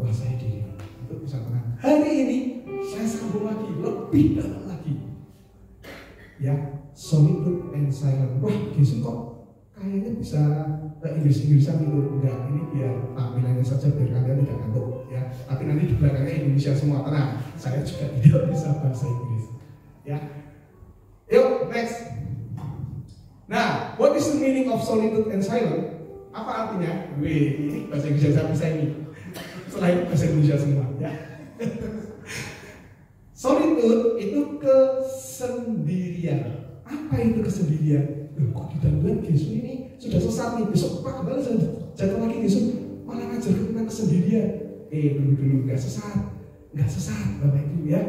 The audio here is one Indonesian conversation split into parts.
kuasai diri untuk bisa tenang. Hari ini saya sambung lagi, lebih dalam lagi. Ya, solitude and silence. Wah, Yesus kok kayaknya bisa Inggris-Inggrisan itu. Enggak, ini biar tampilannya saja biar kalian tidak ngantuk ya. Tapi nanti di belakangnya Indonesia semua, tenang. Saya juga tidak bisa bahasa Inggris. Ya. Yuk, next. Nah, what is the meaning of solitude and silence? Apa artinya? Wih, ini bahasa Inggris saya bisa ini. Selain bahasa Indonesia semua, ya. Solitude itu kesendirian. Apa itu kesendirian? Kok di dalam Yesus ini sudah sesat nih, besok Pak kembali jatuh lagi Yesus malah ngajar tentang kesendirian. Dulu nggak sesat Bapak Ibu ya.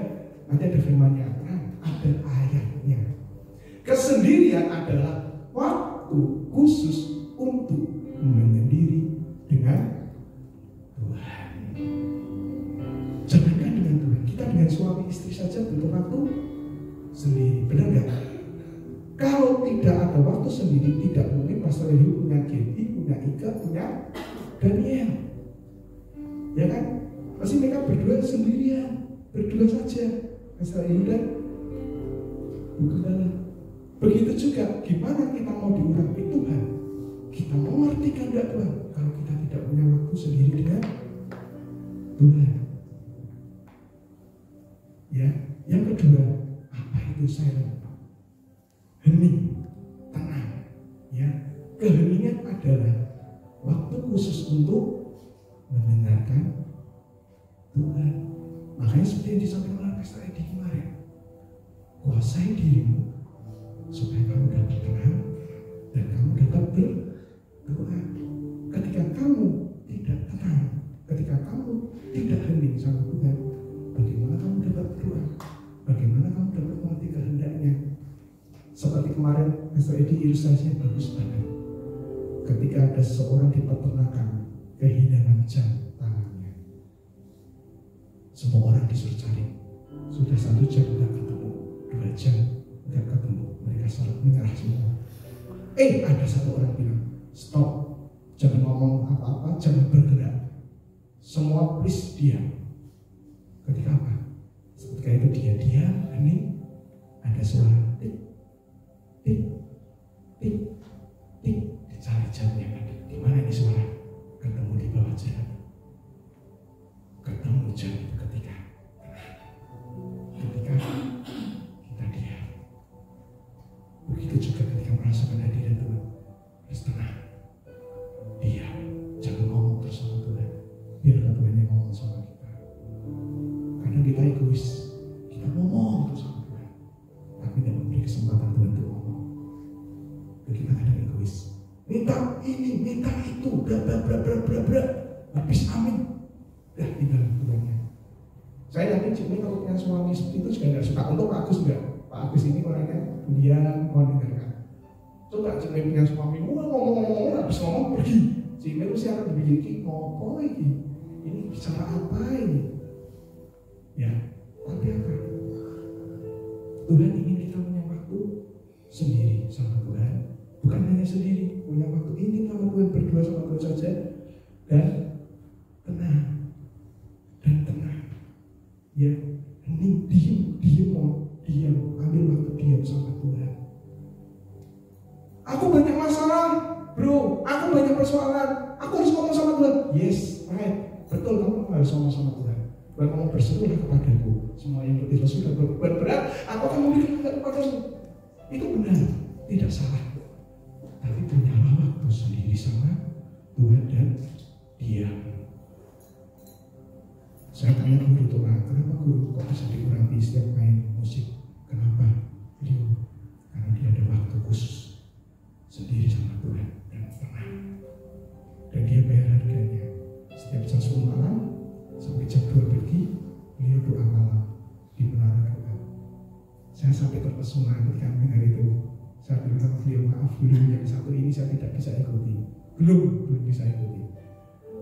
Nanti ada firman-Nya, ada ayatnya. Kesendirian adalah waktu khusus untuk menyendiri dengan Tuhan. Jangankan dengan Tuhan, kita dengan suami istri saja butuh waktu sendiri, benar nggak? Kalau tidak ada waktu sendiri, tidak mungkin Pastor Liu punya Gedi, punya Ika, punya Daniel, ya kan? Pasti mereka berdua sendirian, berdua saja, Pastor Liu dan Bu Gembala. Begitu juga, gimana kita mau diurapi Tuhan? Kita mau mengerti kehendak Tuhan kalau kita tidak punya waktu sendiri dengan Tuhan. Ya, yang kedua, apa itu silent? Hening, tenang. Ya, keheningan adalah waktu khusus untuk mendengarkan Tuhan. Makanya seperti yang disampaikan oleh Pastor Edi kemarin, kuasai dirimu supaya kamu dapat tenang dan kamu dapat berdoa. Ketika kamu tidak tenang, ketika kamu tidak hening sama Tuhan, bagaimana kamu dapat berdoa? Bagaimana kamu dapat mengerti kehendaknya? Seperti kemarin Pastor Edi ilustrasinya bagus banget. Ketika ada seseorang di peternakan kehilangan jam tangannya, semua orang disuruh cari. Sudah 1 jam nggak ketemu, 2 jam nggak ketemu, mereka saling menyerah semua. Ada satu orang bilang, stop, jangan ngomong apa-apa, jangan bergerak, semua please diam. Ketika apa? Ketika itu dia diam, hening, ada suara tik, tik, tik, tik, dicari jamnya kan? Di mana ini suara? Ketemu di bawah jalan. Ketemu jam itu ketika kita diam. Begitu juga ketika merasakan hadirat Tuhan, harus tenang, diam, jangan ngomong terus sama Tuhan, biarlah Tuhan yang ngomong sama kita. Kadang kita egois, kita ngomong terus sama Tuhan, tapi tidak memberi kesempatan Tuhan untuk ngomong. Dan kita kadang egois, minta ini, minta itu, bla habis amin, dah tinggal Tuhannya. Saya yakin cuma kalau punya suami seperti itu juga nggak suka. Untuk Pak Agus enggak. Pak Agus ini orangnya diam, mau dengarkan. Coba cuma punya suami, ngomong, habis ngomong pergi. Cuma mesti akan dibikin ngopo ini bicara apa ini? Ya, tapi apa? Tuhan ingin kita punya waktu sendiri sama Tuhan. Bukan hanya sendiri, punya waktu ini sama Tuhan, berdua sama Tuhan saja, dan tenang. Ya, hening, diam, ambil waktu diam sama Tuhan. Aku banyak masalah, bro. Aku banyak persoalan. Aku harus ngomong sama Tuhan. Yes, right. Betul, kamu harus ngomong sama Tuhan. Bukan kamu berserulah kepadaku. Semua yang berarti sudah berbuat berat, aku akan memberikan kepadamu. Itu benar, tidak salah. Tapi punyalah waktu sendiri sama Tuhan dan diam. Saya tanya guru Tuhan, kenapa guru kok bisa dikurangi setiap main musik? Kenapa? Karena dia ada waktu khusus sendiri sama Tuhan dan tenang. Dan dia bayar harganya. Setiap jam 10 malam sampai jam 2 pagi, beliau doa malam di menara doa. Saya sampai terpesona ketika mendengar itu. Saya bilang beliau, maaf dulu yang satu ini saya tidak bisa ikuti. Belum bisa ikuti.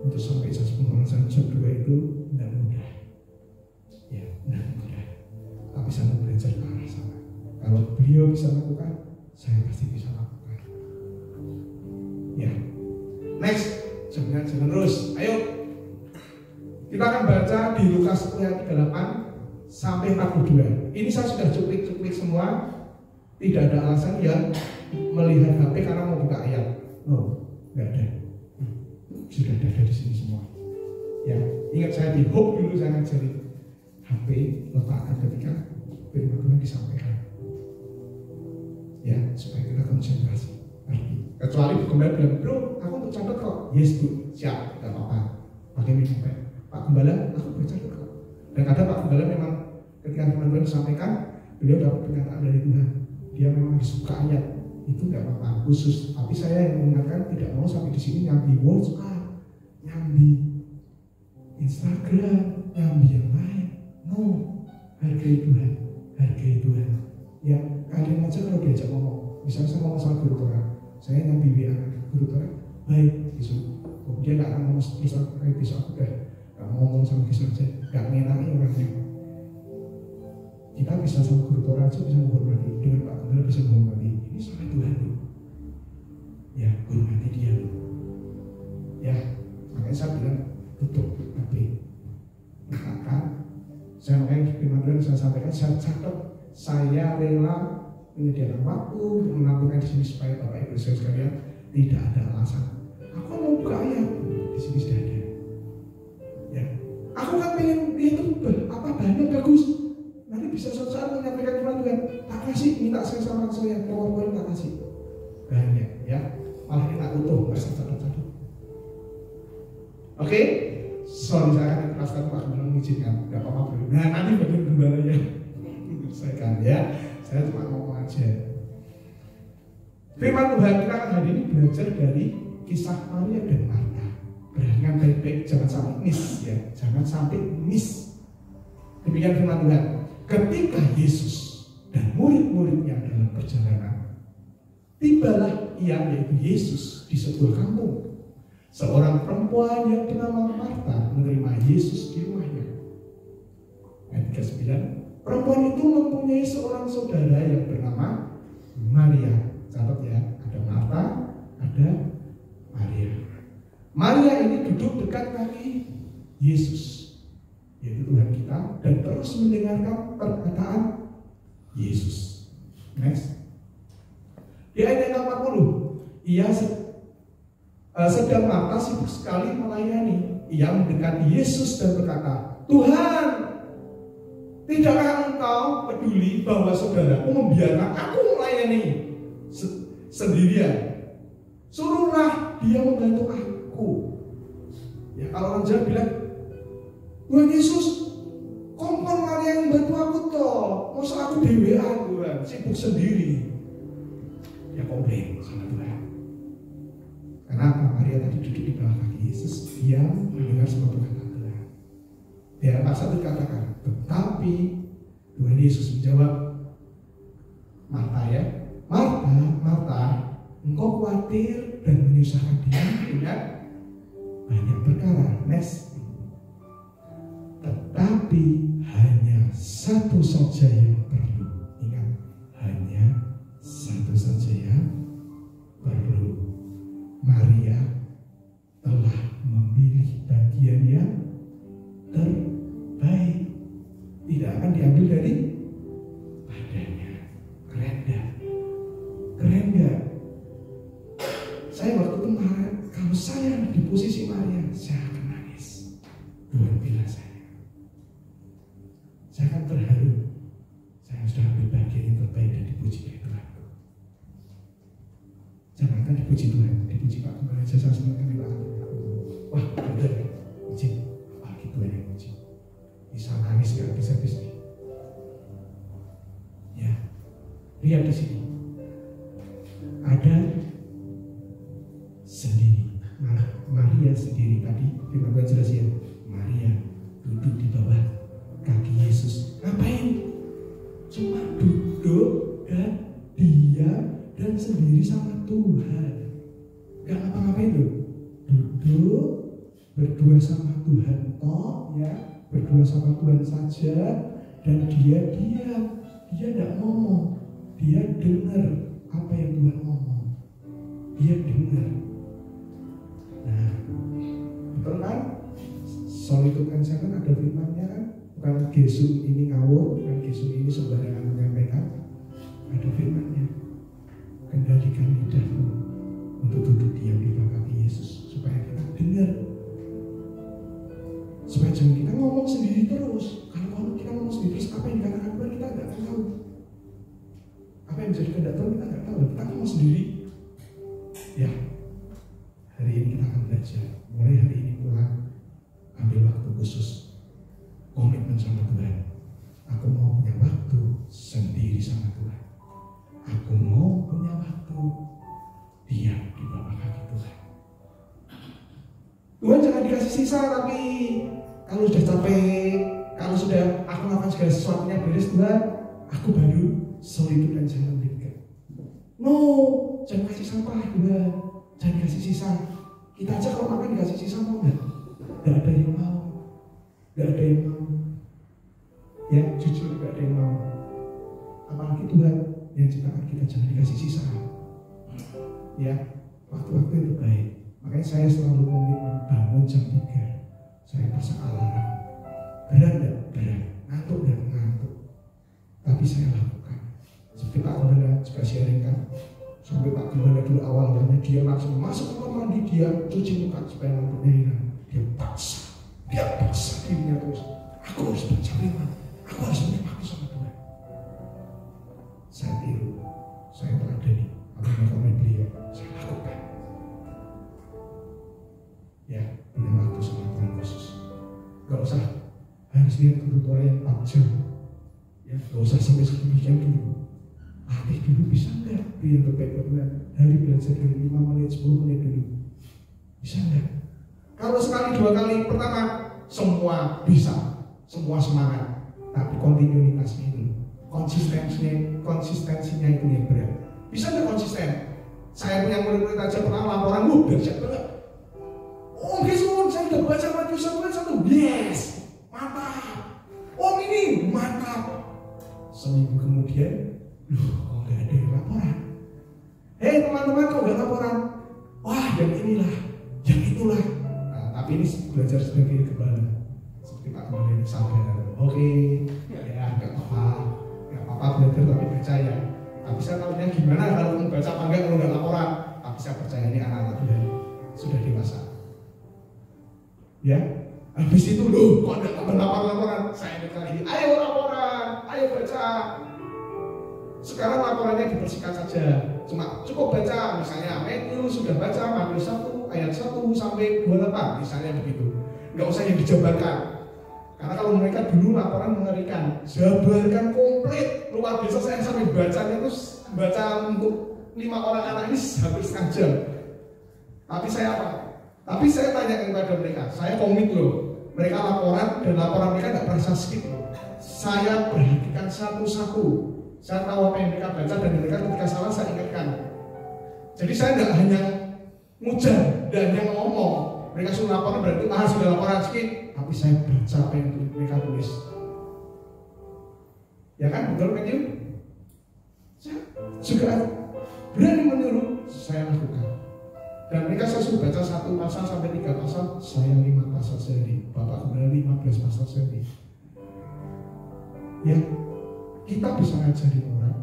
Untuk sampai jam 10 malam sampai jam 2 itu tidak mudah. Ya, tidak mudah. Tapi saya mau belajar ke arah sana. Kalau beliau bisa lakukan, saya pasti bisa lakukan. Ya, next, jangan terus. Ayo, Kita akan baca di Lukas 10 ayat 38 sampai 42. Ini saya sudah cuplik-cuplik semua. Tidak ada alasan yang melihat HP karena mau buka ayat. Oh, nggak ada. Sudah ada di sini semua. Ya, ingat saya di Hope dulu saya ngajari HP letakkan ketika firman Tuhan disampaikan. Ya, supaya kita konsentrasi. Kecuali kembali bilang, bro, aku untuk catat kok. Yes, Bu, siap, tidak apa-apa. Pakai mic. Pak Gembala, aku bercatat kok. Dan kadang Pak Gembala memang ketika firman Tuhan disampaikan, beliau dapat pernyataan dari Tuhan. Dia memang disuka ayat, itu nggak apa-apa khusus. Tapi saya yang mengingatkan tidak mau sampai di sini nyambi WhatsApp, nyambi Instagram, nyambi yang lain. No, hargai Tuhan, hargai Tuhan. Ya, kalian aja kalau diajak ngomong, misalnya saya ngomong sama guru Torah, saya nyambi WA guru Torah, baik, besok. Dia nggak akan ngomong terus, kayak besok aku udah nggak ngomong sama besok aja, nggak ngenani orangnya. Kita bisa sama guru Torah aja bisa menghormati, dengan Pak Gembala bisa menghormati. Ini sama Tuhan loh. Ya, hormati dia loh. Ya, makanya saya bilang tutup HP. Maka saya makanya firman Tuhan saya sampaikan, saya catat, saya rela menyediakan waktu untuk menampilkan di sini supaya Bapak Ibu saya sekalian tidak ada alasan. Aku mau buka ayat di sini sudah ada. Ya, aku kan pengen dia itu apa bahannya bagus. Nanti bisa suatu saat menyampaikan firman Tuhan, tak kasih, minta saya sama saya, power tak kasih. Banyak ya, malah enak utuh, nggak usah catat-catat. Oke, sorry saya akan ikhlaskan Pak Gembala mengizinkan, nggak apa-apa bro. Nah nanti bagian gembalanya, saya kan ya, saya cuma ngomong aja. Firman Tuhan kita akan hari ini belajar dari kisah Maria dan Marta. Perhatikan baik-baik, jangan sampai miss ya, jangan sampai miss. Demikian firman Tuhan. Ketika Yesus dan murid-muridnya dalam perjalanan, tibalah ia, yaitu Yesus, di sebuah kampung. Seorang perempuan yang bernama Marta menerima Yesus di rumahnya. Ayat 39, perempuan itu mempunyai seorang saudara yang bernama Maria. Catat ya, ada Marta, ada Maria. Maria ini duduk dekat kaki Yesus, yaitu Tuhan kita, dan terus mendengarkan perkataan Yesus. Next. Di ayat 40, sedang Marta sibuk sekali melayani. Ia mendekati Yesus dan berkata, Tuhan, tidakkah engkau peduli bahwa saudaraku membiarkan aku melayani sendirian? Suruhlah dia membantu aku. Ya, kalau orang Jawa bilang, Tuhan Yesus, kompon Maria yang bantu aku toh, masa aku dewean Tuhan, sibuk sendiri. Ya komplain sama Tuhan. Kenapa Maria tadi duduk di bawah kaki Yesus, dia mendengar semua perkataan Tuhan. Ya, pasal dikatakan, tetapi Tuhan Yesus menjawab, Marta ya, Marta, engkau khawatir dan menyusahkan diri dengan banyak perkara. Next. Tetapi hanya satu saja yang perlu. Ingat, hanya satu saja yang perlu. Maria telah memilih bagian yang terbaik, tidak akan diambil dari padanya. Keren gak? Keren gak? Saya waktu kemarin, kalau saya di posisi Maria, saya akan nangis. Tuhan bilang saya akan terharu. Saya sudah ambil bagian yang terbaik dan dipuji oleh Tuhan. Jangankan dipuji Tuhan, dipuji Pak Gembala aja saya senang kali Pak. Wah, bener, puji. Apalagi Tuhan yang puji. Bisa nangis gak habis-habis nih. Ya, lihat di sini. Ada sendiri, Maria sendiri tadi. Firman Tuhan jelas ya. Maria duduk di bawah kaki Yesus. Ngapain? Cuma duduk dan diam dan sendiri sama Tuhan. Gak ngapa-ngapain tuh. Duduk berdua sama Tuhan toh ya, berdua sama Tuhan saja, dan dia diam. Dia tidak ngomong. Dia dengar apa yang Tuhan ngomong. Dia dengar. Nah, betul kan? Solitude and silence ada firman-Nya kan? Bukan Gesum ini ngawur, bukan Gesum ini sembarangan menyampaikan. Ada firman-Nya. Kendalikan lidahmu untuk duduk diam di bawah kaki Yesus supaya kita dengar. Supaya jangan kita ngomong sendiri terus. Kalau kita ngomong sendiri terus, apa yang dikatakan Tuhan kita nggak tahu. Apa yang menjadi kehendak Tuhan kita nggak tahu. Kita ngomong sendiri. Ya, hari ini kita akan belajar. Mulai hari ini pulang, ambil waktu khusus, komitmen sama Tuhan. Aku mau punya waktu sendiri sama Tuhan. Aku mau punya waktu diam di bawah kaki Tuhan. Tuhan jangan dikasih sisa, tapi kalau sudah capek, kalau sudah aku melakukan segala sesuatunya beres Tuhan, aku baru solitude dan silence with God. No, jangan kasih sampah Tuhan, jangan kasih sisa. Kita aja kalau makan dikasih sisa mau nggak? Nggak ada yang mau, nggak ada yang mau. Ya jujur nggak ada yang mau. Apalagi Tuhan yang ciptakan kita, jangan dikasih sisa. Ya, waktu-waktu itu baik. Makanya saya selalu komitmen bangun jam 3. Saya pasang alarm. Berat dan berat, ngantuk dan ngantuk. Tapi saya lakukan. Seperti Pak Gembala juga sharingkan. Sampai Pak Gembala dulu awalnya dia langsung masuk ke kamar mandi, dia cuci muka supaya ngantuknya hilang. Dia paksa dirinya terus. Aku harus baca firman. Aku harus punya waktu sama Tuhan. Saya tiru, saya teladani apa yang komen beliau, saya lakukan. Ya, punya waktu sama Tuhan khusus. Gak usah harus lihat tutorial yang 4 jam. Ya, gak usah sampai sedemikian dulu. Latih dulu bisa enggak? Biar terbaik Tuhan. Hari belajar dari 5 menit, 10 menit dulu. Bisa enggak? Kalau sekali 2 kali, pertama semua bisa, semua semangat. Tapi kontinuitasnya itu, konsistensinya itu yang berat. Bisa nggak konsisten? Saya punya murid-murid aja pernah laporan, dahsyat banget. Oh Yesus, saya udah baca Matius 1, yes, mantap. Oh ini mantap. Seminggu kemudian, kok nggak ada yang laporan? Hei teman-teman, kok nggak laporan? Wah, yang inilah, yang itulah. Nah, tapi ini belajar sebagai gembala. Seperti Pak Gembala ini sabar. Oke, ya nggak apa-apa belajar tapi percaya. Tapi saya tahunya gimana kalau membaca apa enggak kalau nggak laporan. Tapi saya percaya ini anak-anak Tuhan sudah dewasa. Ya, habis itu loh, kok nggak laporan? Saya minta lagi, ayo laporan, ayo baca. Sekarang laporannya dibersihkan saja. Cuma cukup baca, misalnya Matthew sudah baca Matius 1 ayat 1 sampai 28, misalnya begitu. Nggak usah yang dijabarkan. Karena kalau mereka dulu laporan mengerikan, jabarkan komplit, luar biasa. Saya sampai bacanya terus baca untuk 5 orang anak ini hampir setengah jam. Tapi saya apa? Tapi saya tanya kepada mereka, saya komit loh. Mereka laporan dan laporan mereka nggak pernah skip loh. Saya perhatikan satu-satu. Saya tahu apa yang mereka baca dan mereka ketika salah saya ingatkan. Jadi saya nggak hanya ngujar dan hanya ngomong. Mereka suruh laporan berarti sudah laporan skip. Tapi saya baca apa yang mereka tulis. Ya kan, betul kan? Saya juga berani menyuruh, saya lakukan. Dan mereka saya suruh baca 1 pasal sampai 3 pasal, saya 5 pasal sehari. Bapak Gembala 15 pasal sehari. Ya, kita bisa ngajarin orang,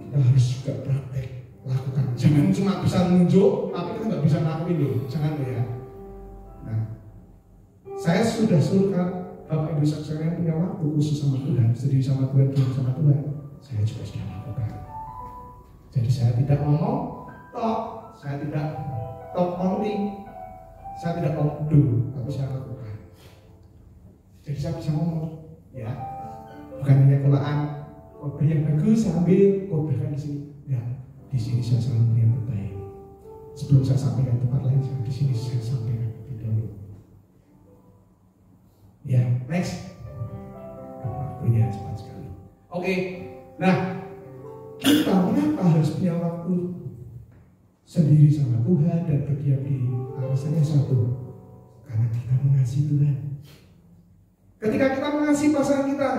kita harus juga praktek, lakukan. Jangan cuma bisa nunjuk, tapi kita nggak bisa ngelakuin loh. Jangan ya. Nah, saya sudah suruh Bapak Ibu saudara yang punya waktu khusus sama Tuhan, sendiri sama Tuhan, diam sama Tuhan. Saya juga sudah lakukan. Jadi saya tidak ngomong, saya tidak talk only, saya tidak ngomong dulu, tapi saya lakukan. Jadi saya bisa ngomong, ya, bukan hanya kolaan, khotbah yang bagus saya ambil, khotbahkan di sini. Ya, di sini saya selalu yang terbaik. Sebelum saya sampaikan tempat lain, di sini saya sampaikan lebih dahulu. Ya, next. Waktunya cepat sekali. Oke, nah kita kenapa harus punya waktu sendiri sama Tuhan dan berdiam diri? Alasannya satu, karena kita mengasihi Tuhan. Ketika kita mengasihi pasangan kita,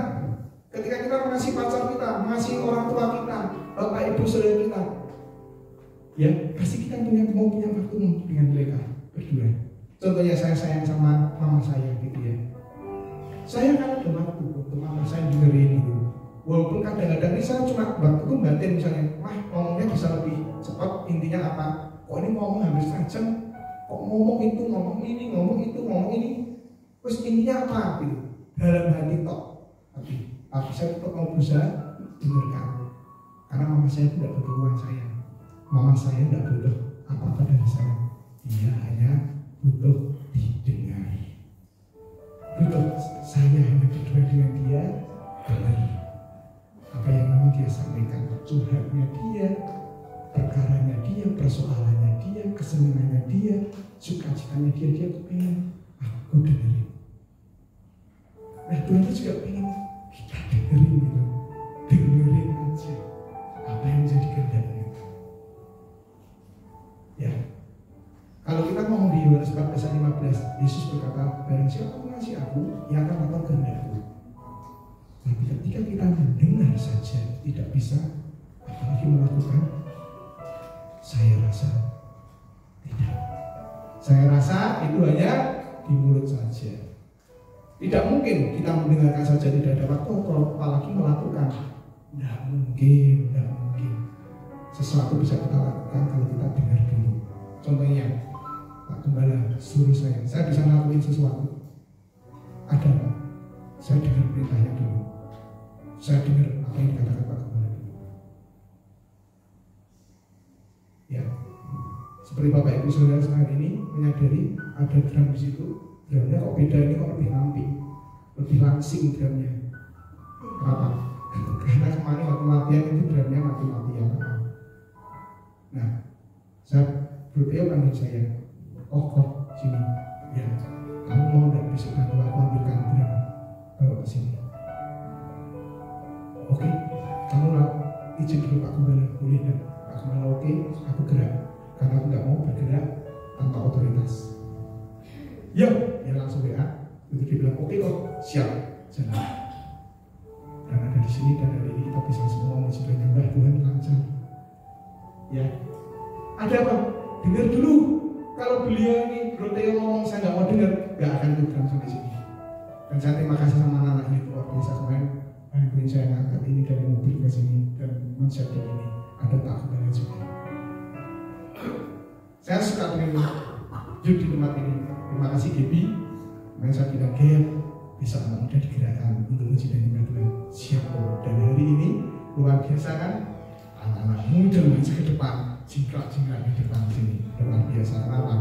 ketika kita mengasihi pacar kita, mengasihi orang tua kita, bapak ibu saudara kita, ya pasti kita mau punya waktu dengan mereka berdua. Contohnya saya sayang sama mama saya gitu ya. saya kan ada waktu untuk mama saya dengerin gitu. Walaupun kadang-kadang ini saya cuma waktu itu batin misalnya, mah ngomongnya bisa lebih cepat, intinya apa? Kok ini ngomong hampir setengah jam, kok ngomong itu, ngomong ini, ngomong itu, ngomong ini, terus intinya apa gitu? Dalam hati tok. Tapi saya tetap mau berusaha dengarkan, karena mama saya tidak butuh uang saya, mama saya tidak butuh apa-apa dari saya, dia hanya butuh didengari, butuh saya hanya berdua dengan dia, dengar apa yang ingin dia sampaikan, curhatnya dia, perkaranya dia, persoalannya dia, kesenangannya dia, sukacitanya dia pengen aku dengerin. Nah Tuhan itu juga pengen kita dengerin gitu, dengerin aja apa yang menjadi kehendaknya. Ya, kalau kita ngomong di Yohanes 14:15, Yesus berkata, barang siapa mengasihi aku, ia akan melakukan kehendakku. Tapi ketika kita mendengar saja, tidak bisa apalagi melakukan, saya rasa tidak. Saya rasa itu hanya di mulut saja. Tidak mungkin kita mendengarkan saja tidak dapat kontrol, apalagi melakukan. Tidak mungkin. Sesuatu bisa kita lakukan kalau kita dengar dulu. Contohnya, Pak Gembala suruh saya bisa ngelakuin sesuatu. Ada apa? Saya dengar perintahnya dulu. Saya dengar apa yang dikatakan Pak Gembala dulu. Ya, seperti Bapak Ibu Saudara sekarang ini menyadari ada drum di situ. Drumnya kok beda, ini kok lebih ramping, lebih langsing drumnya. Kenapa? Karena kemarin waktu latihan itu drumnya mati-matian. Nah, saya bertanya panggil saya, kok sini, ya, kamu mau nggak besok bantu aku ambilkan drum, bawa ke sini. Oke, kamu izin dulu Pak Gembala, boleh nggak? Pak Gembala oke, aku gerak, karena aku nggak mau bergerak tanpa otoritas. Ya, dia langsung WA, itu dia bilang oke kok, siap, jalan. Karena dari sini dan dari ini kita bisa semua mencoba nyembah Tuhan lancar. Ya, ada apa? Dengar dulu. Kalau beliau ini Bro Theo ngomong saya nggak mau dengar, nggak akan program sampai sini. Dan saya terima kasih sama anak-anak itu luar biasa kemarin bantuin saya ngangkat ini dari mobil ke sini dan menjadi ini. Ada Pak Gembala juga. Saya suka dengan Yuk di tempat ini. Terima kasih Gaby. Kemarin saya bilang Gap, bisa anak muda digerakkan untuk menjadi nyembah Tuhan. Siap kok. Dan hari ini luar biasa kan? Anak-anak muda maju ke depan, jingkrak-jingkrak di depan sini. Luar biasa. Kenapa?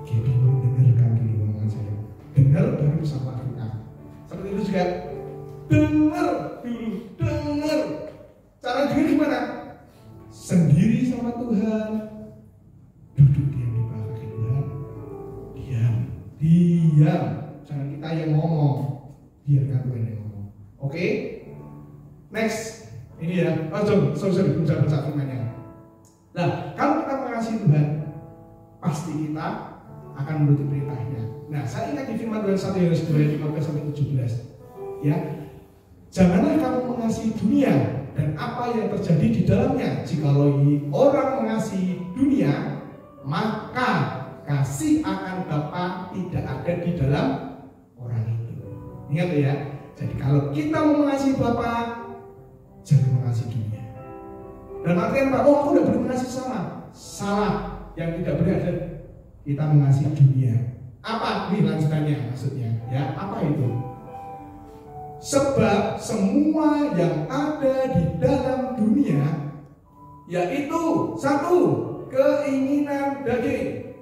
Gaby mau dengarkan dulu omongan saya. Dengar baru bisa melakukan. Seperti itu juga. Dengar dulu, dengar. Cara dengar gimana? Sendiri sama Tuhan. Duduk diam di bawah kaki Tuhan. Diam. Jangan kita yang ngomong. Biarkan Tuhan yang ngomong. Oke? Next. Ini ya. Oh, sorry. Baca firman-Nya. Nah, kalau kita mengasihi Tuhan, pasti kita akan menuruti perintahnya. Nah, saya ingat di firman Tuhan 1 Yohanes 2:15-17. Ya. Janganlah kamu mengasihi dunia dan apa yang terjadi di dalamnya. Jikalau orang mengasihi dunia, maka kasih akan Bapa tidak ada di dalam orang itu. Ingat ya. Jadi kalau kita mau mengasihi Bapa, jangan mengasihi dunia. Dan artinya Pak, aku udah boleh mengasihi sama. Salah. Yang tidak boleh ada kita mengasihi dunia. Apa? Ini lanjutannya maksudnya. Ya, apa itu? Sebab semua yang ada di dalam dunia, yaitu satu, keinginan daging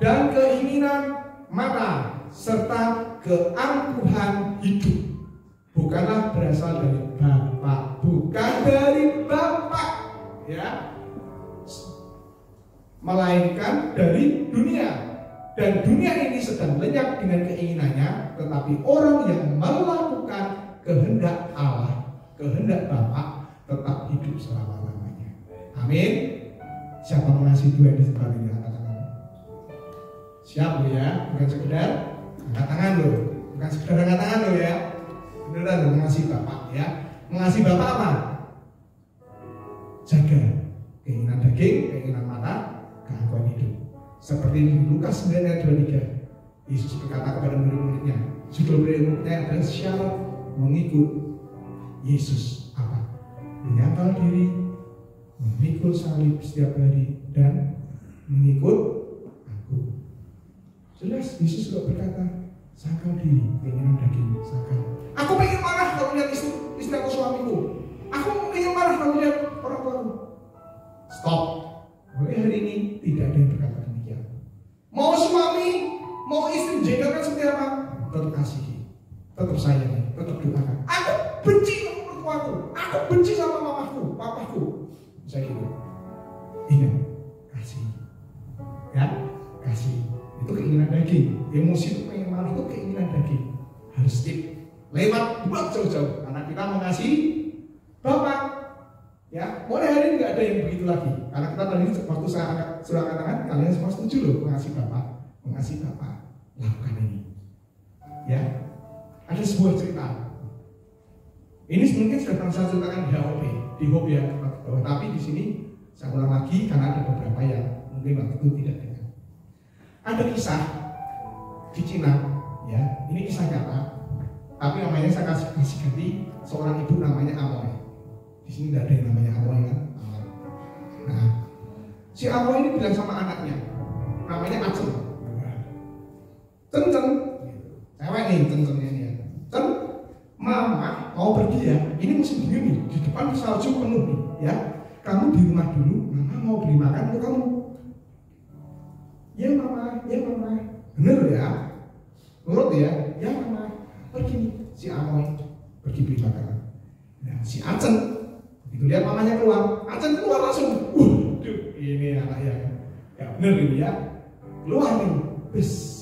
dan keinginan mata serta keangkuhan hidup, bukanlah berasal dari Bapa, bukan dari Bapa, ya, melainkan dari dunia. Dan dunia ini sedang lenyap dengan keinginannya, tetapi orang yang melakukan kehendak Allah, kehendak Bapa, tetap hidup selama-lamanya. Amin. Siapa mengasihi Tuhan di tempat ini? Angkat tangan. Siap lo ya, bukan sekedar angkat tangan lo, bukan sekedar angkat tangan lo ya. Beneran lo mengasihi Bapa ya. Mengasihi Bapa apa? Jaga keinginan daging, keinginan mata, keangkuhan hidup. Seperti di Lukas 9:23, Yesus berkata kepada murid-muridnya, Judul berikutnya adalah syarat mengikut Yesus apa? Menyangkal diri, memikul salib setiap hari, dan mengikut aku. Jelas Yesus juga berkata, sangkal diri, keinginan daging, sangkal. Aku pengen marah kalau lihat istri aku, suamiku. Aku pengen marah kalau lihat orang tuaku. Stop. Mulai hari ini tidak ada yang berkata demikian. Mau suami, mau istri jengkelkan seperti apa? Tetap kasihi, tetap sayangi, tetap doakan. Aku benci sama mertuaku, aku benci sama mamaku, papaku. Saya gitu. Ingat, kasih. Ya, kasih. Itu keinginan daging. Emosi itu pengen marah itu keinginan daging. Harus skip. Lewat, buat jauh-jauh. Karena kita mengasihi Bapak. Ya, mulai hari ini nggak ada yang begitu lagi. Karena kita tadi waktu saya sudah katakan kalian semua setuju loh mengasihi Bapak, mengasihi Bapak. Lakukan ini. Ya, ada sebuah cerita. Ini mungkin sudah pernah saya ceritakan di HOP ya. Tapi di sini saya ulang lagi karena ada beberapa yang mungkin waktu itu tidak dengar. Ada kisah di Cina, ya. Ini kisah nyata. Tapi namanya saya kasih ganti seorang ibu namanya Amoy. Di sini tidak ada yang namanya Amoy kan? Nah, si Amoy ini bilang sama anaknya, namanya Aceng. Cen, cewek nih Cen-cennya ini ya. Cen, mama mau pergi ya. Ini musim dingin nih, di depan salju penuh nih, ya. Kamu di rumah dulu, mama mau beli makan untuk kamu. Ya mama, ya mama. Bener ya? Nurut ya? Ya mama. Pergi nih, si Amoy pergi beli makanan. Nah, si Acen itu lihat mamanya keluar, Acen keluar langsung. Ini anak yang gak bener ini ya. Keluar nih, bes.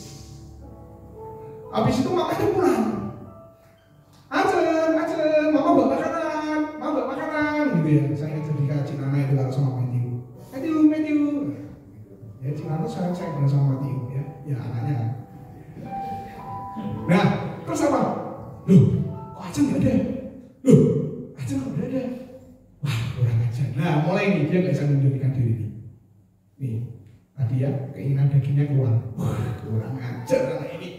Habis itu mamanya pulang. Acen, mama bawa makanan, gitu ya. Saya jadi kayak Cina itu kalau sama Matthew. Ya Cina itu saya kenal sama Matthew ya anaknya. Nah, terus apa? Loh, kok Acen nggak ada? Loh, Acen kok nggak ada? Wah, kurang ajar. Nah, mulai nih dia nggak bisa menjadikan diri nih. Nih, tadi ya keinginan dagingnya keluar. Wah, kurang ajar anak ini.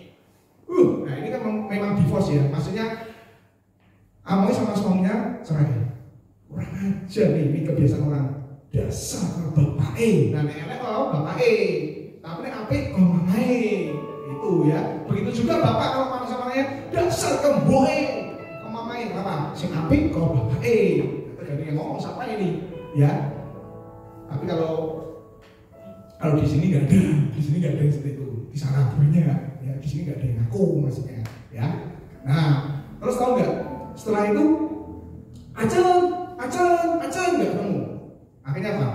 Nah ini kan memang divorce ya. Maksudnya Amoy sama suaminya cerai. Kurang ajar nih, ini kebiasaan orang. Dasar bapak nah nenek kalau bapak tapi nek apik kok mamae. Itu ya. Begitu juga bapak kalau marah sama anaknya, dasar kemboe ke mamae. Kenapa? Sing apik kok bapak tergantung yang ngomong siapa ini, ya. Tapi kalau di sini nggak ada, yang seperti itu. Di sana punya, ya. Di sini nggak ada yang ngaku maksudnya, ya. Nah, terus tahu nggak? Setelah itu, Acen nggak ketemu. Akhirnya apa?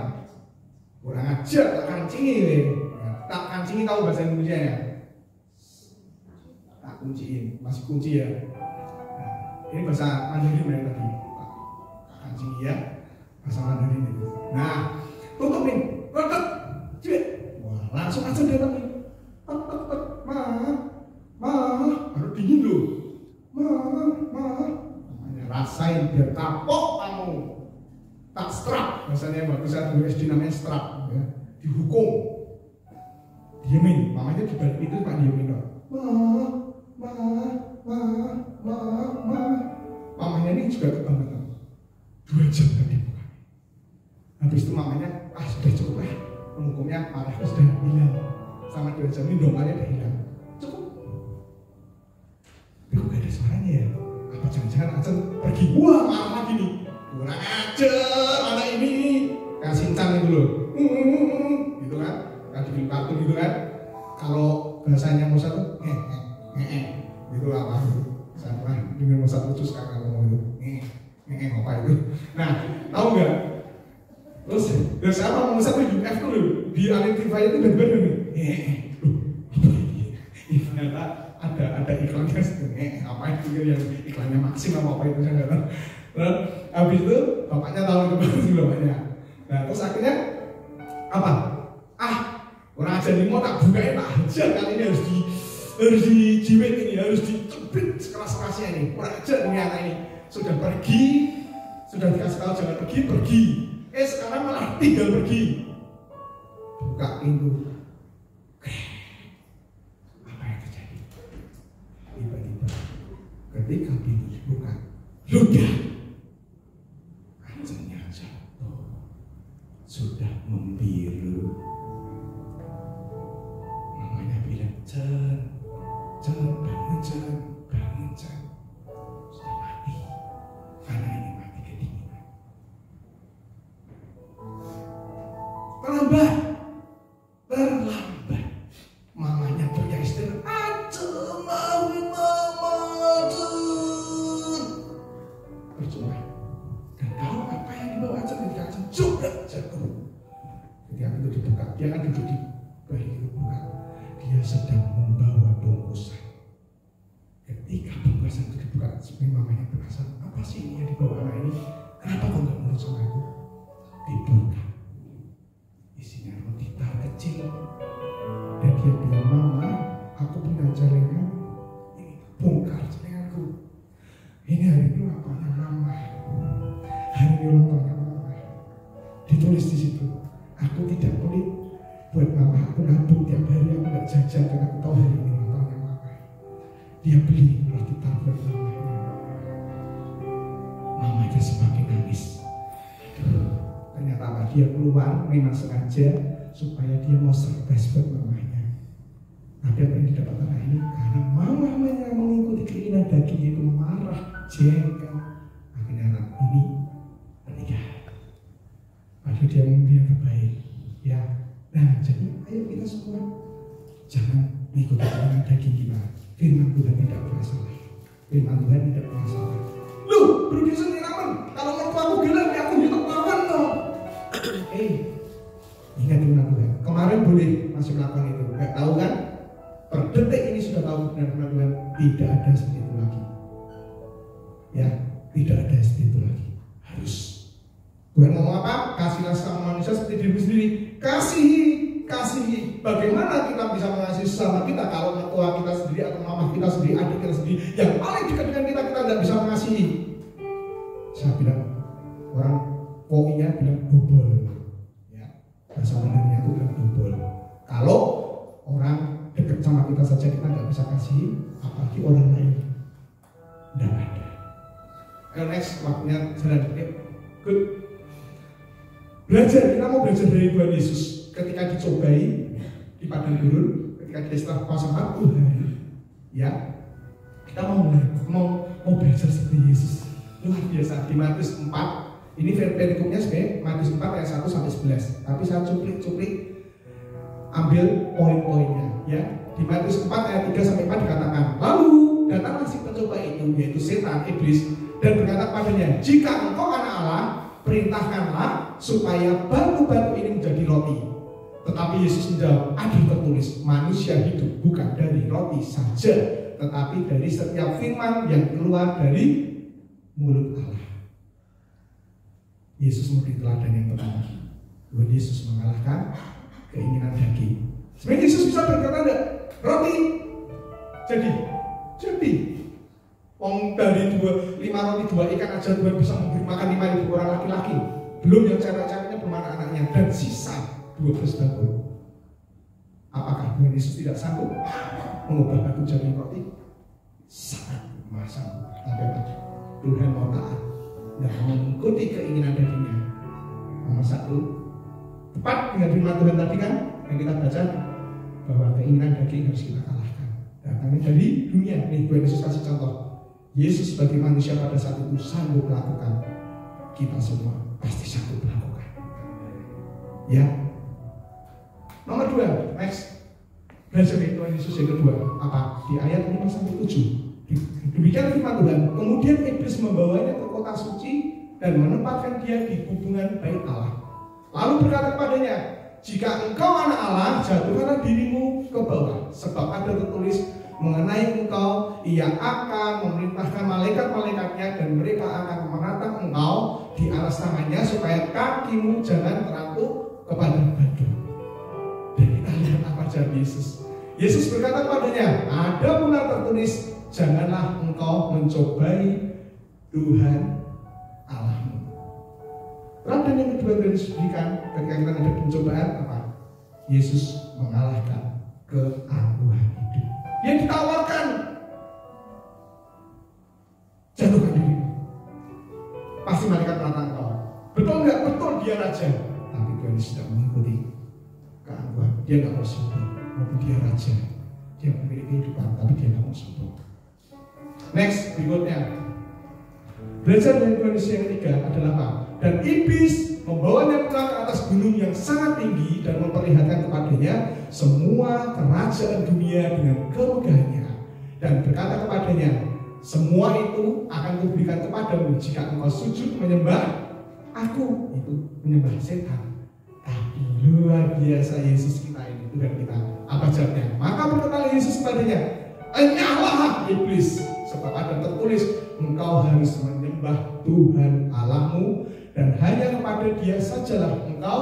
Kurang ajar, tak kancingi. Tak kancingi tahu bahasa Indonesia ya? Tak kunciin, masih kunci ya. Nah, ini bahasa Mandarin yang tadi. Tak kancingi ya, bahasa Mandarin itu. Nah, tutupin, tutup, cek. Wah, langsung aja datang nih. Baru dingin loh. Rasain biar kapok kamu. Tak strap, misalnya waktu saya dulu SD namanya strap, ya. Dihukum, diemin, mamanya dibalik itu pak diemin dong. Mamanya ini juga kebangetan. 2 jam tadi bukan. Habis itu mamanya, sudah cukup lah, penghukumnya marah sudah hilang. Sama 2 jam ini dompetnya udah hilang. Cukup. Tapi kok gak ada suaranya ya? Apa jangan-jangan Acen pergi? Wah, marah lagi nih. Kurang ajar anak ini, kayak Shinchan itu loh, gitu kan, kayak di film kartun gitu kan. Kalau bahasanya Musa tuh, gitu apa gitu. Saya pernah dengar Musa lucu sekarang ngomong itu, apa itu. Nah, tahu nggak? Terus dari siapa Musa tuh UF tuh di identify itu benar-benar nih, ternyata ada iklannya, apa itu yang iklannya Maxim apa itu saya nggak tahu. Nah, habis itu bapaknya tahu itu bapaknya. Nah, terus akhirnya apa? Orang aja nih mau tak bukain tak aja kali ini harus dijiwet ini, harus dicubit sekeras-kerasnya ini. Orang aja nih anak ini sudah pergi, sudah dikasih tahu jangan pergi. Sekarang malah tinggal pergi. Buka pintu. Apa yang terjadi? Tiba-tiba Ketika pintu dibuka, ludah, kacanya jatuh, sudah membiru. Mamanya bilang, Cen, bangun Cen, sudah mati. Karena ini mati kedinginan. Terlambat. Mamanya bergeser, aduh mama, percuma. Dan tahu apa yang dibawa Aceh ketika Aceh juga jatuh. Ketika itu dibuka, dia kan duduk di bayi itu buka. Dia sedang membawa bungkusan. Ketika bungkusan itu dibuka, sebenarnya mamanya penasaran, apa sih ini yang dibawa anak ini? Kenapa kok nggak menurut sama aku? Dibuka, isinya roti tar kecil. Dan dia bilang, Mama, aku punya celengan. Ini bongkar celenganku. Ini hari ini lapangnya Mama. Hari ini ulang tahunnya Mama. Ditulis di situ, aku tidak pelit buat Mama. Aku nabung tiap hari, aku nggak jajan karena aku tahu hari ini ulang tahunnya Mama. Dia beli roti tar buat Mama. Mama itu semakin nangis. Ternyata apa? Dia keluar memang sengaja supaya dia mau surprise buat mamanya. Tapi apa yang didapat anak ini? Karena mamanya mengikuti keinginan dagingnya itu marah, jengkel. Akhirnya anak ini menikah. Padahal dia mimpi yang terbaik. Ya, nah jadi ayo kita semua jangan mengikuti keinginan daging kita. Firman Tuhan tidak pernah salah. Firman Tuhan tidak pernah salah. Loh, bro sendiri aman. Kalau mertua aku bilang, ya aku hidup lawan loh. Ingat firman Tuhan. Kemarin boleh masuk lakukan itu. Gak tahu kan? Per detik ini sudah tahu benar-benar Tuhan tidak ada seperti itu lagi. Ya, tidak ada seperti itu lagi. Harus. Tuhan ngomong apa? Kasihlah sama manusia seperti dirimu sendiri. Kasihi. Bagaimana kita bisa mengasihi sesama kita kalau mertua kita sendiri atau mama kita sendiri, adik kita sendiri yang paling dekat dengan kita tidak bisa mengasihi. Saya bilang orang poinnya bilang bobol. Bahasa benernya itu bilang bobol. Kalau orang dekat sama kita saja kita nggak bisa kasih, apalagi orang lain. Tidak ada. Next, waktunya jalan. Good. Belajar, kita mau belajar dari Tuhan Yesus. Ketika dicobai di padang gurun, ketika dia setelah puasa 40 hari, ya kita mau belajar seperti Yesus. Luar biasa. Di Matius 4. Ini perikopnya sebenarnya Matius 4 ayat 1 sampai 11. Tapi saya cuplik ambil poin-poinnya ya. Di Matius 4 ayat 3 sampai 4 dikatakan, lalu datanglah si pencoba itu, yaitu setan, iblis, dan berkata padanya, jika engkau anak Allah, perintahkanlah supaya batu-batu ini menjadi roti. Tetapi Yesus menjawab, ada tertulis, manusia hidup bukan dari roti saja, tetapi dari setiap firman yang keluar dari mulut Allah. Yesus memberi teladan yang pertama. Tuhan Yesus mengalahkan keinginan daging. Sebenarnya Yesus bisa berkata enggak, roti jadi. Wong dari 5 roti 2 ikan aja Tuhan bisa memberi makan 5.000 orang laki-laki. Belum yang cewek-ceweknya bermana anaknya dan sisa 12 bakul. Apakah Tuhan Yesus tidak sanggup mengubah batu jadi roti? Sangat sanggup. Tapi Tuhan mau taat dan mengikuti keinginan dagingnya. Nomor 1, tepat dengan firman Tuhan tadi kan yang kita baca bahwa keinginan daging harus kita kalahkan. Datangnya dari dunia. Nih Tuhan Yesus kasih contoh. Yesus sebagai manusia pada saat itu sanggup melakukan. Kita semua pasti sanggup melakukan. Ya. Nomor 2, next. Belajar dari Tuhan Yesus yang kedua. Apa? Di ayat 5 sampai 7. Demikian firman Tuhan. Kemudian iblis membawanya ke kota suci dan menempatkan dia di hubungan bait Allah. Lalu berkata kepadanya, jika engkau anak Allah, jatuhkanlah dirimu ke bawah, sebab ada tertulis mengenai engkau, ia akan memerintahkan malaikat-malaikatnya dan mereka akan menatang engkau di alas tangannya supaya kakimu jangan terantuk kepada batu. Dan kita lihat apa jawab Yesus. Yesus berkata kepadanya, ada pula tertulis, janganlah engkau mencobai Tuhan Allahmu. Teladan yang kedua yang Yesus berikan ketika kita ada pencobaan apa? Yesus mengalahkan keangkuhan hidup. Yang ditawarkan raja. Tapi Tuhan Yesus tidak mengikuti keangkuhan. Dia nggak mau sombong. Walaupun dia raja, dia memiliki kehidupan, tapi dia nggak mau sombong. Next, berikutnya. Belajar dari Tuhan Yesus yang ketiga adalah apa? Dan iblis membawanya pulang ke atas gunung yang sangat tinggi dan memperlihatkan kepadanya semua kerajaan dunia dengan kemegahannya, dan berkata kepadanya, semua itu akan kuberikan kepadamu jika engkau sujud menyembah aku. Itu menyembah setan. Tapi luar biasa Yesus kita ini, Tuhan kita. Apa jawabnya? Maka berkatalah Yesus kepadanya, enyahlah iblis, sebab ada tertulis, engkau harus menyembah Tuhan Allahmu, dan hanya kepada Dia sajalah engkau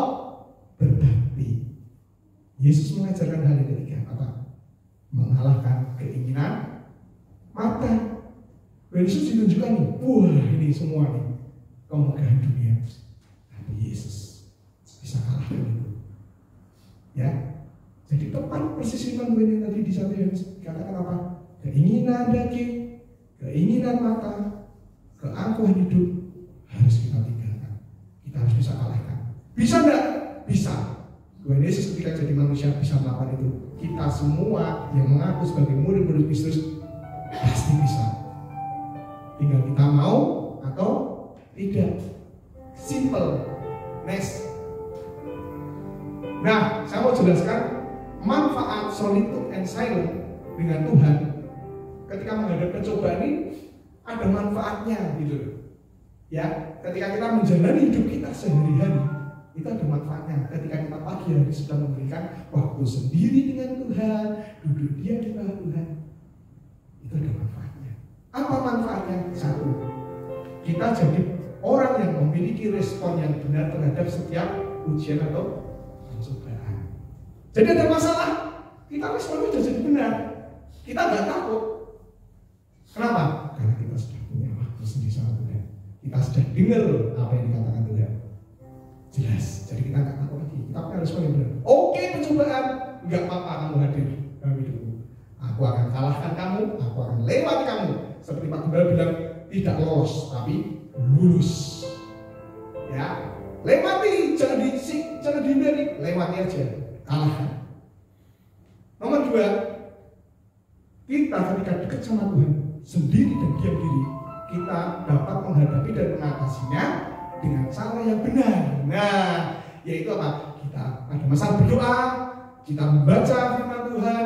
berbakti. Yesus mengajarkan hal yang ketiga, apa? Mengalahkan keinginan mata. Yesus ditunjukkan nih, wah ini semua nih kemegahan dunia. Tapi Yesus bisa kalahkan itu. Ya, jadi tepat persis firman Tuhan yang tadi di 1 Yohanes dikatakan apa? Keinginan daging, keinginan mata, keangkuhan hidup harus kita tinggalkan. Kita harus bisa kalahkan. Bisa enggak? Bisa. Tuhan Yesus ketika jadi manusia bisa melakukan itu. Kita semua yang mengaku sebagai murid-murid Kristus pasti bisa. Tinggal kita mau atau tidak. Simple. Next. Nah, saya mau jelaskan manfaat solitude and silent dengan Tuhan. Ketika menghadapi pencobaan ini ada manfaatnya gitu. Ya, ketika kita menjalani hidup kita sehari-hari, itu ada manfaatnya. Ketika kita pagi hari sudah memberikan waktu sendiri dengan Tuhan, duduk diam di bawah Tuhan, itu ada manfaatnya. Apa manfaatnya? Satu, kita jadi orang yang memiliki respon yang benar terhadap setiap ujian atau pencobaan. Jadi ada masalah, kita responnya sudah jadi benar. Kita nggak takut. Kenapa? Karena kita sudah punya waktu sendiri sama Tuhan. Kita sudah dengar apa yang dikatakan Tuhan. Jelas. Jadi kita nggak takut lagi. Kita punya respon yang benar. Oke, pencobaan, nggak apa-apa kamu hadir dalam hidupku. Aku akan kalahkan kamu. Aku akan lewati kamu. Seperti Pak Gembala bilang, tidak lolos, tapi lulus. Ya, lewati, jangan dihindari, lewati aja, kalahkan. Nomor 2, kita ketika dekat sama Tuhan sendiri dan diam diri, kita dapat menghadapi dan mengatasinya dengan cara yang benar. Nah, yaitu apa? Kita pada masa berdoa, kita membaca firman Tuhan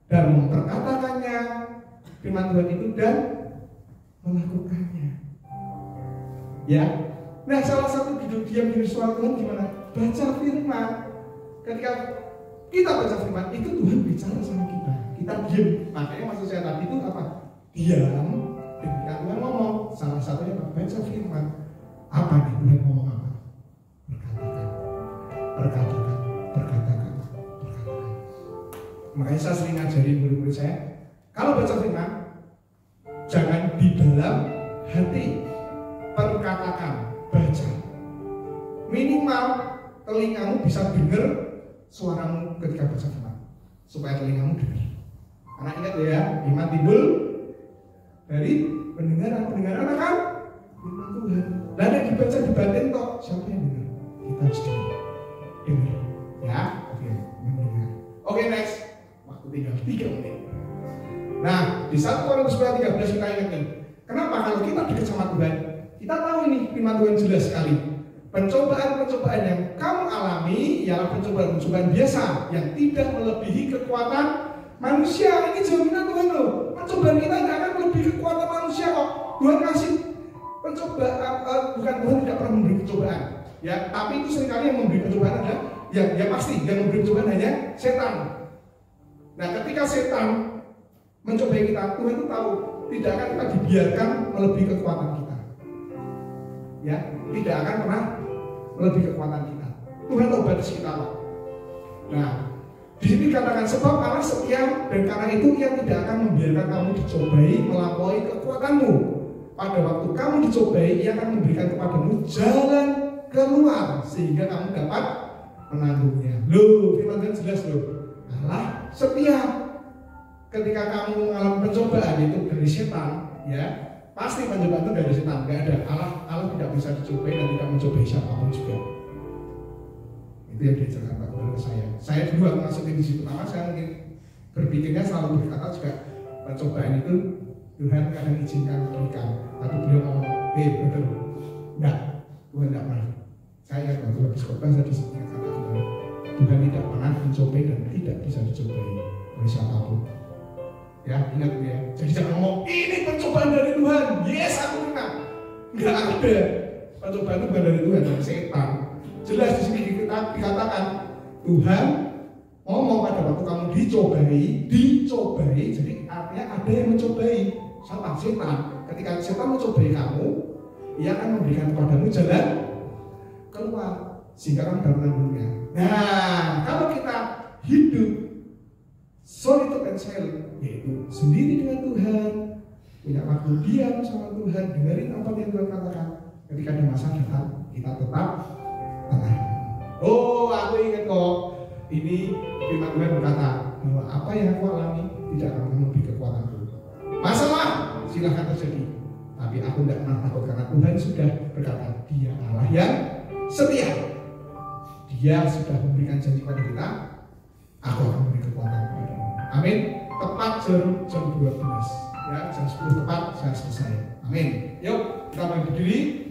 dan memperkatakannya firman Tuhan itu dan melakukannya. Ya. Nah, salah satu duduk diam di suara Tuhan gimana? Baca firman. Ketika kita baca firman, itu Tuhan bicara sama kita. Kita diam. Makanya maksud saya tadi itu apa? Diam. Ketika Tuhan ngomong, salah satunya apa? Baca firman. Apa nih Tuhan ngomong apa? Perkatakan. Makanya saya sering ngajarin murid-murid saya, kalau baca firman, jangan di dalam hati, perkatakan, baca. Minimal telingamu bisa dengar suaramu ketika baca firman, supaya telingamu dengar. Karena ingat ya, iman timbul dari pendengaran akan firman Tuhan. Dan yang dibaca di batin kok, siapa yang dengar? Kita harus dengar. Ya, oke, mendengar. Oke, next. Waktu tinggal 3 menit. Nah, di 1 Korintus 13 kita ingat nih. Kenapa kalau kita dekat sama Tuhan, kita tahu ini firman Tuhan jelas sekali. Pencobaan-pencobaan yang kamu alami ialah pencobaan-pencobaan biasa yang tidak melebihi kekuatan manusia. Ini jaminan Tuhan loh. Pencobaan kita tidak akan melebihi kekuatan manusia kok. Tuhan kasih pencobaan, bukan Tuhan tidak pernah memberi pencobaan. Ya, tapi itu seringkali yang memberi pencobaan adalah ya pasti yang memberi pencobaan hanya setan. Nah, ketika setan mencobai kita, Tuhan itu tahu tidak akan kita dibiarkan melebihi kekuatan kita. Ya, tidak akan pernah melebihi kekuatan kita. Tuhan tahu batas kita. Nah, di sini dikatakan sebab Allah setia dan karena itu Ia tidak akan membiarkan kamu dicobai melampaui kekuatanmu. Pada waktu kamu dicobai, Ia akan memberikan kepadamu jalan keluar sehingga kamu dapat menanggungnya. Loh, firman Tuhan jelas loh. Allah setia. Ketika kamu mengalami pencobaan itu dari setan, ya pasti pencobaan itu dari setan. Nggak ada. Allah tidak bisa dicobai dan tidak mencobai siapapun juga. Itu yang diajarkan Pak Gubernur ke saya. Saya dulu waktu masuk divisi pertama, saya mungkin berpikirnya selalu berkata juga pencobaan itu Tuhan kadang izinkan berikan. Tapi beliau ngomong, brother, enggak, Tuhan tidak pernah. Saya ingat waktu habis khotbah saya disebutkan kata Tuhan tidak pernah mencobai dan tidak bisa dicobai oleh siapapun. Ya, ingat ya. Jadi jangan ngomong, ini pencobaan dari Tuhan. Yes, aku menang. Enggak ada. Pencobaan itu bukan dari Tuhan, dari setan. Jelas di sini kita dikatakan Tuhan ngomong pada waktu kamu dicobai. Jadi artinya ada yang mencobai. Siapa? Setan. Ketika setan mencobai kamu, ia akan memberikan kepadamu jalan keluar sehingga kamu dapat menanggungnya. Nah, kalau kita hidup solitude and silent, yaitu sendiri dengan Tuhan, punya waktu diam sama Tuhan, dengerin apa yang Tuhan katakan. Ketika ada masalah datang, kita tetap tenang. Oh, aku ingat kok, ini firman Tuhan berkata bahwa apa yang aku alami tidak akan melebihi kekuatanku. Masalah silahkan terjadi, tapi aku tidak pernah takut karena Tuhan sudah berkata Dia Allah yang setia. Dia sudah memberikan janji pada kita, aku akan memberi kekuatan kepadamu. Amin. Tepat jam 12 ya, jam 10 tepat saya selesai. Amin. Yuk kita berdiri.